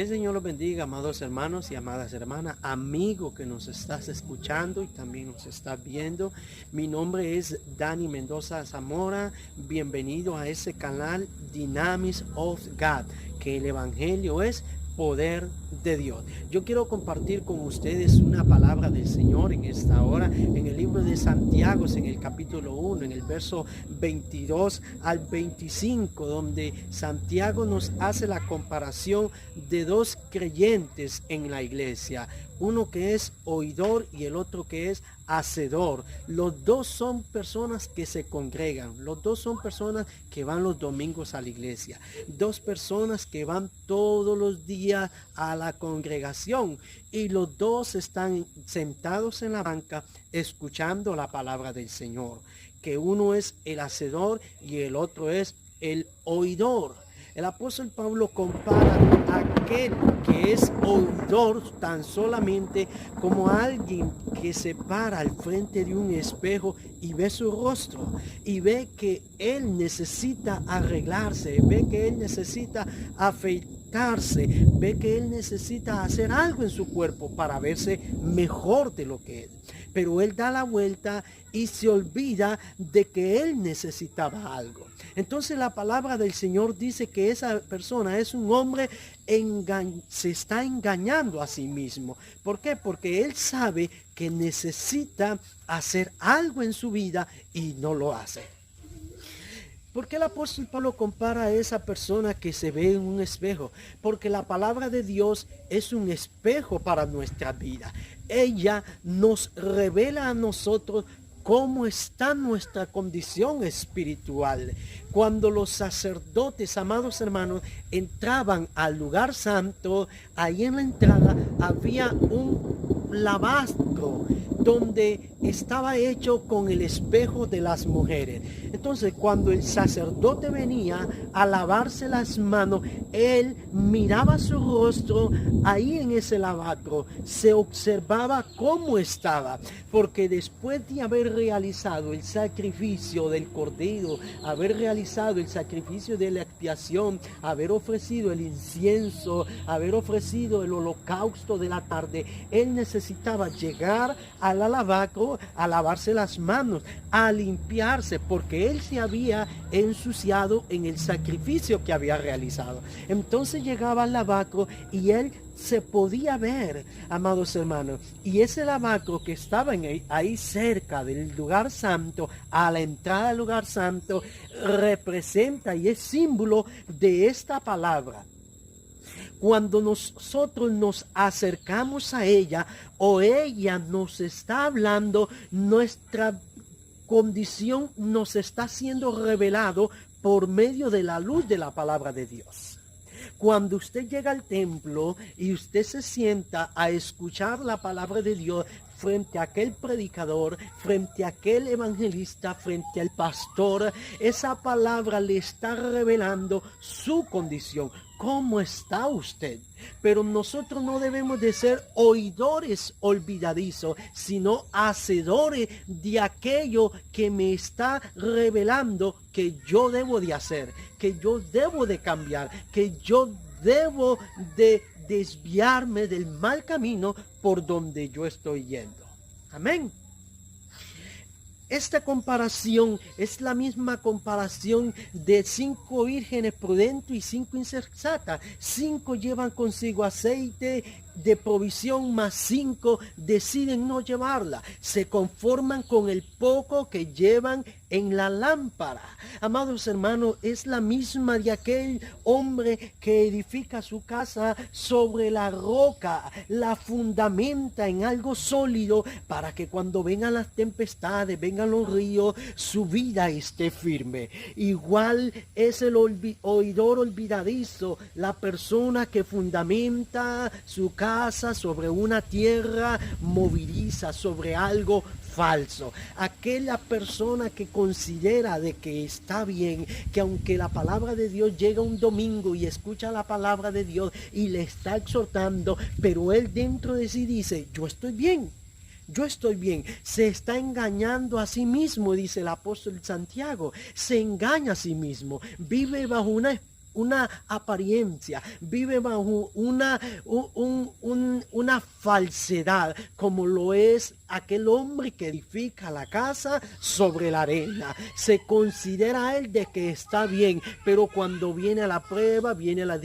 El Señor los bendiga, amados hermanos y amadas hermanas, amigo que nos estás escuchando y también nos estás viendo. Mi nombre es Dani Mendoza Zamora. Bienvenido a ese canal Dynamis of God, que el Evangelio es poder de Dios. Yo quiero compartir con ustedes una palabra del Señor en esta hora, en el libro de Santiago, en el capítulo 1, en el verso 22 al 25, donde Santiago nos hace la comparación de dos creyentes en la iglesia, uno que es oidor y el otro que es hacedor. Los dos son personas que se congregan, los dos son personas que van los domingos a la iglesia, dos personas que van todos los días a la congregación y los dos están sentados en la banca escuchando la palabra del Señor, que uno es el hacedor y el otro es el oidor. El apóstol Pablo compara a aquel que es oidor tan solamente como alguien que se para al frente de un espejo y ve su rostro y ve que él necesita arreglarse, ve que él necesita afeitarse, ve que él necesita hacer algo en su cuerpo para verse mejor de lo que es. Pero él da la vuelta y se olvida de que él necesitaba algo. Entonces la palabra del Señor dice que esa persona es un hombre se está engañando a sí mismo. ¿Por qué? Porque él sabe que necesita hacer algo en su vida y no lo hace. ¿Por qué el apóstol Pablo compara a esa persona que se ve en un espejo? Porque la palabra de Dios es un espejo para nuestra vida. Ella nos revela a nosotros cómo está nuestra condición espiritual. Cuando los sacerdotes, amados hermanos, entraban al lugar santo, ahí en la entrada había un lavastro donde estaba hecho con el espejo de las mujeres. Entonces, cuando el sacerdote venía a lavarse las manos, él miraba su rostro ahí en ese lavastro, se observaba cómo estaba, porque después de haber realizado el sacrificio del cordero, haber realizado el sacrificio de la expiación, haber ofrecido el incienso, haber ofrecido el holocausto de la tarde, él necesitaba llegar al lavacro a lavarse las manos, a limpiarse, porque él se había ensuciado en el sacrificio que había realizado. Entonces llegaba al lavacro y él se podía ver, amados hermanos, y ese lavacro que estaba ahí cerca del lugar santo, a la entrada del lugar santo, representa y es símbolo de esta palabra. Cuando nosotros nos acercamos a ella o ella nos está hablando, nuestra condición nos está siendo revelado por medio de la luz de la palabra de Dios. Cuando usted llega al templo y usted se sienta a escuchar la palabra de Dios frente a aquel predicador, frente a aquel evangelista, frente al pastor, esa palabra le está revelando su condición. ¿Cómo está usted? Pero nosotros no debemos de ser oidores olvidadizos, sino hacedores de aquello que me está revelando que yo debo de hacer, que yo debo de cambiar, que yo debo de desviarme del mal camino por donde yo estoy yendo. Amén. Esta comparación es la misma comparación de 5 vírgenes prudentes y 5 insensatas. 5 llevan consigo aceite de provisión, más 5 deciden no llevarla. Se conforman con el poco que llevan en la lámpara. Amados hermanos, es la misma de aquel hombre que edifica su casa sobre la roca, la fundamenta en algo sólido para que cuando vengan las tempestades, vengan los ríos, su vida esté firme. Igual es el oidor olvidadizo, la persona que fundamenta su casa sobre una tierra movediza, sobre algo falso. Aquella persona que considera de que está bien, que aunque la palabra de Dios llega un domingo y escucha la palabra de Dios y le está exhortando, pero él dentro de sí dice, yo estoy bien. Se está engañando a sí mismo, dice el apóstol Santiago. Se engaña a sí mismo. Vive bajo una una apariencia, vive bajo una falsedad, como lo es aquel hombre que edifica la casa sobre la arena. Se considera a él de que está bien, pero cuando viene la prueba, viene la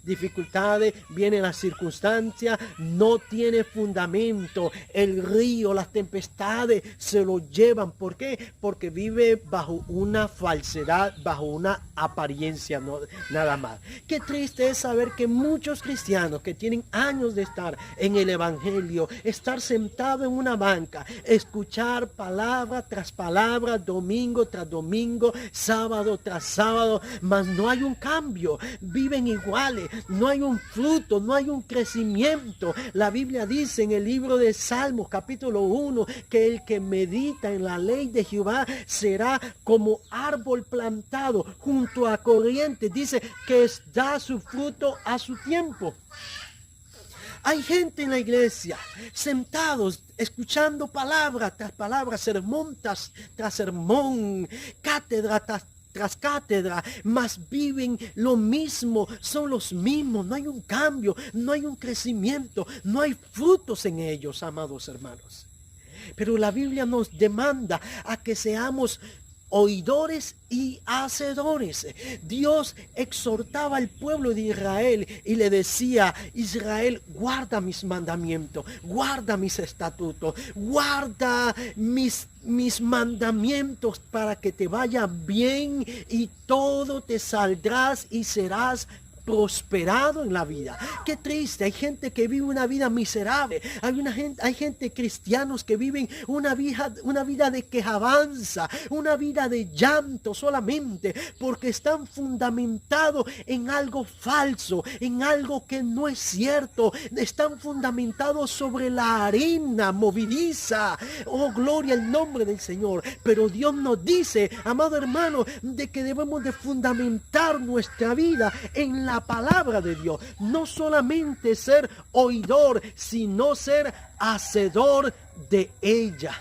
dificultades, vienen las circunstancias, no tiene fundamento. El río, las tempestades se lo llevan. ¿Por qué? Porque vive bajo una falsedad, bajo una apariencia, no, nada más. Qué triste es saber que muchos cristianos que tienen años de estar en el evangelio, estar sentado en una banca, escuchar palabra tras palabra, domingo tras domingo, sábado tras sábado, mas no hay un cambio, viven iguales. No hay un fruto, no hay un crecimiento. La Biblia dice en el libro de Salmos, capítulo 1, que el que medita en la ley de Jehová será como árbol plantado junto a corriente. Dice que da su fruto a su tiempo. Hay gente en la iglesia, sentados, escuchando palabra tras palabra, sermón tras sermón, cátedra tras cátedra, mas viven lo mismo, son los mismos, no hay un cambio, no hay un crecimiento, no hay frutos en ellos, amados hermanos. Pero la Biblia nos demanda a que seamos oidores y hacedores. Dios exhortaba al pueblo de Israel y le decía: Israel, guarda mis mandamientos, guarda mis estatutos, guarda mis mandamientos para que te vaya bien y todo te saldrás y serás prosperado en la vida. Qué triste, hay gente que vive una vida miserable, hay gente cristianos que viven una vida de quejabanza, una vida de llanto solamente porque están fundamentados en algo falso, en algo que no es cierto, están fundamentados sobre la arena movediza. Oh, gloria al nombre del Señor. Pero Dios nos dice, amado hermano, de que debemos de fundamentar nuestra vida en la palabra de Dios, no solamente ser oidor, sino ser hacedor de ella.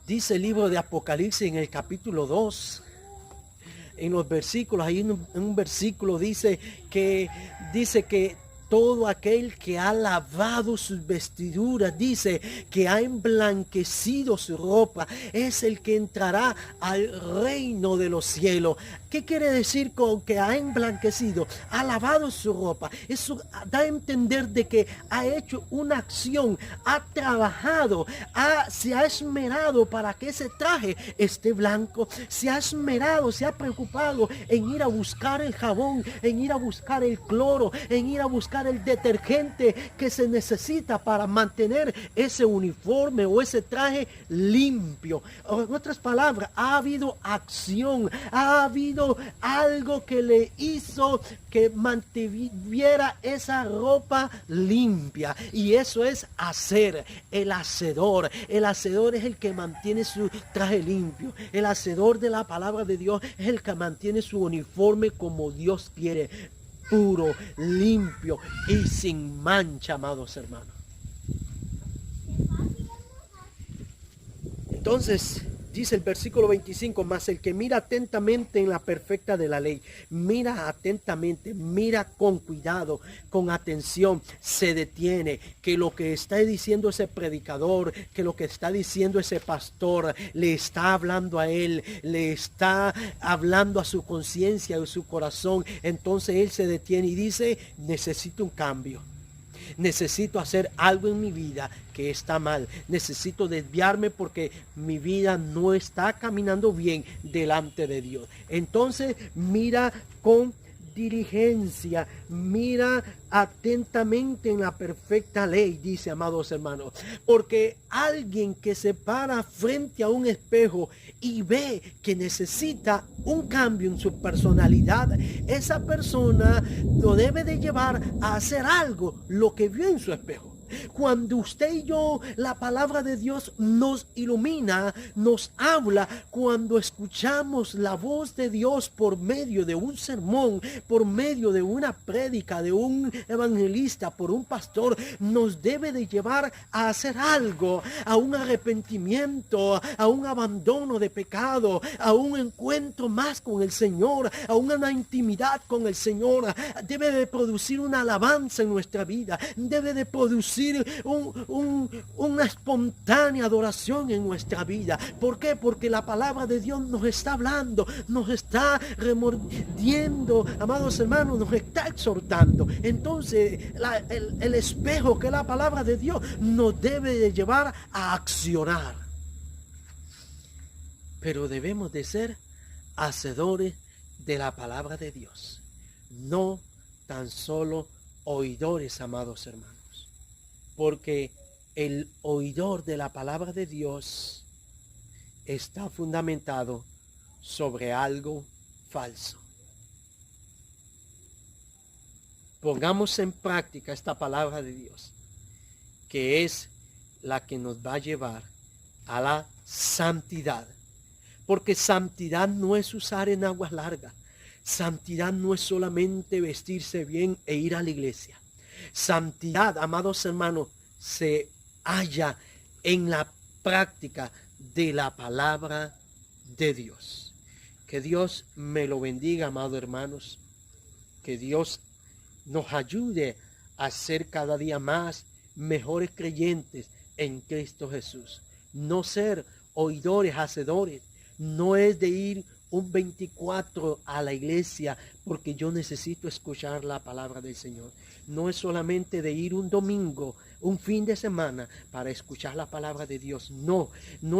Dice el libro de Apocalipsis en el capítulo 2, en los versículos, ahí en un versículo dice que todo aquel que ha lavado sus vestiduras, dice que ha emblanquecido su ropa, es el que entrará al reino de los cielos. ¿Qué quiere decir con que ha emblanquecido? Ha lavado su ropa. Eso da a entender de que ha hecho una acción, ha trabajado, se ha esmerado para que ese traje esté blanco. Se ha esmerado, se ha preocupado en ir a buscar el jabón, en ir a buscar el cloro, en ir a buscar el detergente que se necesita para mantener ese uniforme o ese traje limpio. En otras palabras, ha habido acción, ha habido algo que le hizo que mantuviera esa ropa limpia, y eso es hacer. El hacedor es el que mantiene su traje limpio. El hacedor de la palabra de Dios es el que mantiene su uniforme como Dios quiere, puro, limpio y sin mancha, amados hermanos. Entonces dice el versículo 25, mas el que mira atentamente en la perfecta de la ley, mira atentamente, mira con cuidado, con atención, se detiene, que lo que está diciendo ese predicador, que lo que está diciendo ese pastor, le está hablando a él, le está hablando a su conciencia, a su corazón. Entonces él se detiene y dice: necesito un cambio. Necesito hacer algo en mi vida que está mal. Necesito desviarme porque mi vida no está caminando bien delante de Dios. Entonces mira con diligencia, mira atentamente en la perfecta ley, dice, amados hermanos, porque alguien que se para frente a un espejo y ve que necesita un cambio en su personalidad, esa persona lo debe de llevar a hacer algo, lo que vio en su espejo. Cuando usted y yo, la palabra de Dios nos ilumina, nos habla, cuando escuchamos la voz de Dios por medio de un sermón, por medio de una prédica, de un evangelista, por un pastor, nos debe de llevar a hacer algo, a un arrepentimiento, a un abandono de pecado, a un encuentro más con el Señor, a una intimidad con el Señor. Debe de producir una alabanza en nuestra vida, debe de producir una espontánea adoración en nuestra vida. ¿Por qué? Porque la palabra de Dios nos está hablando, nos está remordiendo, amados hermanos, nos está exhortando. Entonces el espejo que es la palabra de Dios nos debe de llevar a accionar. Pero debemos de ser hacedores de la palabra de Dios, no tan solo oidores, amados hermanos, porque el oidor de la palabra de Dios está fundamentado sobre algo falso. Pongamos en práctica esta palabra de Dios, que es la que nos va a llevar a la santidad. Porque santidad no es usar enaguas largas. Santidad no es solamente vestirse bien e ir a la iglesia. Santidad, amados hermanos, se halla en la práctica de la palabra de Dios. Que Dios me lo bendiga, amados hermanos. Que Dios nos ayude a ser cada día más mejores creyentes en Cristo Jesús. No ser oidores, hacedores. No es de ir un 24 a la iglesia porque yo necesito escuchar la palabra del Señor. No es solamente de ir un domingo, un fin de semana para escuchar la palabra de Dios. No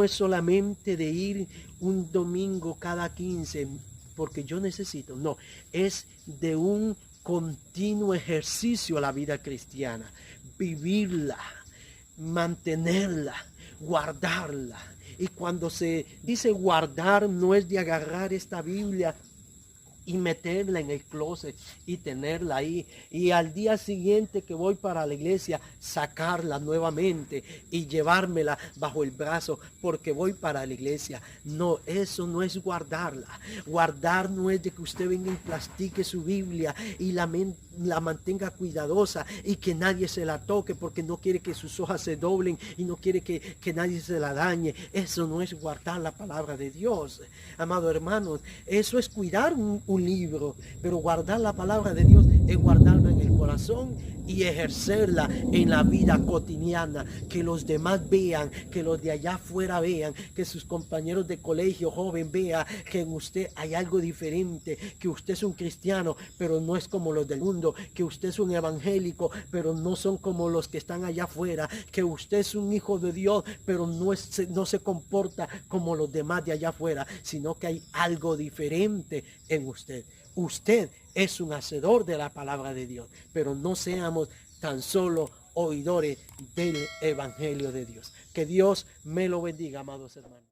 es solamente de ir un domingo cada 15 porque yo necesito. No, es de un continuo ejercicio a la vida cristiana. Vivirla, mantenerla, guardarla. Y cuando se dice guardar, no es de agarrar esta Biblia y meterla en el closet y tenerla ahí. Y al día siguiente que voy para la iglesia, sacarla nuevamente y llevármela bajo el brazo porque voy para la iglesia. No, eso no es guardarla. Guardar no es de que usted venga y plastique su Biblia y la mantenga cuidadosa y que nadie se la toque porque no quiere que sus hojas se doblen y no quiere que nadie se la dañe. Eso no es guardar la palabra de Dios, amados hermanos. Eso es cuidar un libro, pero guardar la palabra de Dios es guardarla en el corazón y ejercerla en la vida cotidiana, que los demás vean, que los de allá afuera vean, que sus compañeros de colegio joven vean que en usted hay algo diferente, que usted es un cristiano, pero no es como los del mundo, que usted es un evangélico, pero no son como los que están allá afuera, que usted es un hijo de Dios, pero no se comporta como los demás de allá afuera, sino que hay algo diferente en usted. Usted es un hacedor de la palabra de Dios, pero no seamos tan solo oidores del evangelio de Dios. Que Dios me lo bendiga, amados hermanos.